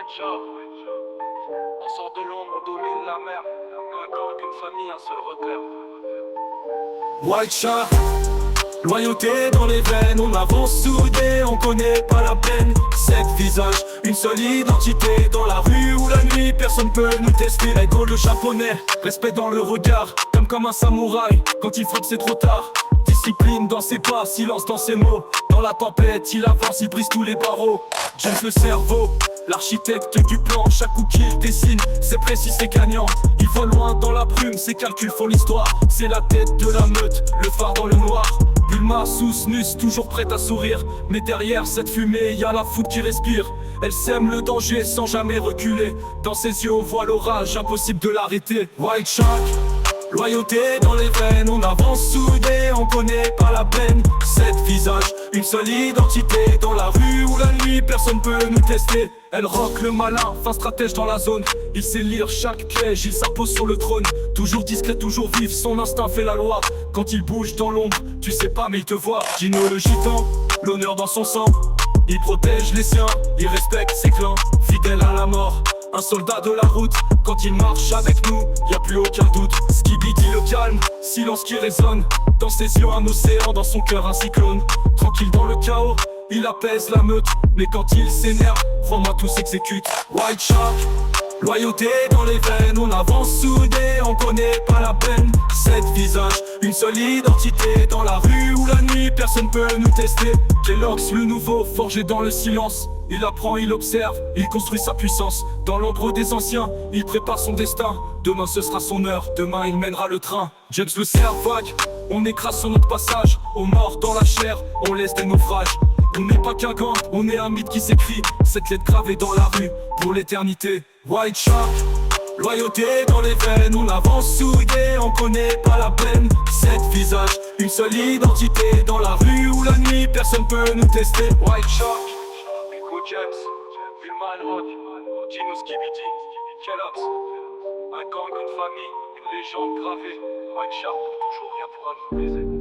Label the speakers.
Speaker 1: White Shark. On sort de l'ombre, on domine la mer. Un gang, une famille, un seul repère.
Speaker 2: White Shark, loyauté dans les veines, on avance soudés, on connaît pas la peine. 7 visages, une seule identité. Dans la rue ou la nuit, personne peut nous tester. Ego le japonais, respect dans le regard, comme un samouraï, quand il frappe c'est trop tard. Discipline dans ses pas, silence dans ses mots. Dans la tempête, il avance, il brise tous les barreaux. James le cerveau, l'architecte du plan. Chaque coup qu'il dessine, c'est précis, c'est gagnant. Il voit loin dans la brume, ses calculs font l'histoire. C'est la tête de la meute, le phare dans le noir. Bulma sous snus, toujours prête à sourire. Mais derrière cette fumée, y a la foudre qui respire. Elle sème le danger sans jamais reculer. Dans ses yeux on voit l'orage, impossible de l'arrêter. White Shark, loyauté dans les veines, on avance soudés, on connaît pas la peine. 7 visages, une seule identité. Dans la rue ou la nuit, personne peut nous tester. Elle rock le malin, fin stratège dans la zone. Il sait lire chaque piège, il s'impose sur le trône. Toujours discret, toujours vif, son instinct fait la loi. Quand il bouge dans l'ombre, tu sais pas mais il te voit. Gino le gitan, l'honneur dans son sang. Il protège les siens, il respecte ses clans. Fidèle à la mort, un soldat de la route. Quand il marche avec nous, y a plus aucun doute. Skibidi le calme, silence qui résonne. Dans ses yeux un océan, dans son cœur un cyclone. Tranquille dans le chaos, il apaise la meute. Mais quand il s'énerve, crois-moi tout s'exécute. White Shark, loyauté dans les veines, on avance soudés, on connaît pas la peine. 7 visages, une seule identité. Dans la rue ou la nuit, personne peut nous tester. Kellogg's le nouveau, forgé dans le silence. Il apprend, il observe, il construit sa puissance. Dans l'ombre des anciens, il prépare son destin. Demain ce sera son heure, demain il mènera le train. James le cerf-vague, on écrase sur notre passage. Aux morts dans la chair, on laisse des naufrages. On n'est pas qu'un gang, on est un mythe qui s'écrit. Cette lettre gravée dans la rue, pour l'éternité. White Shark, loyauté dans les veines, on avance soudés, on connaît pas la peine. 7 visages, une seule identité. Dans la rue ou la nuit, personne peut nous tester.
Speaker 1: White Shark, Nico James, Bulma and Rock, Gino Skibidi, Kellogg's. Un gang, une famille, une légende gravée. White Shark, toujours rien pour nous baiser.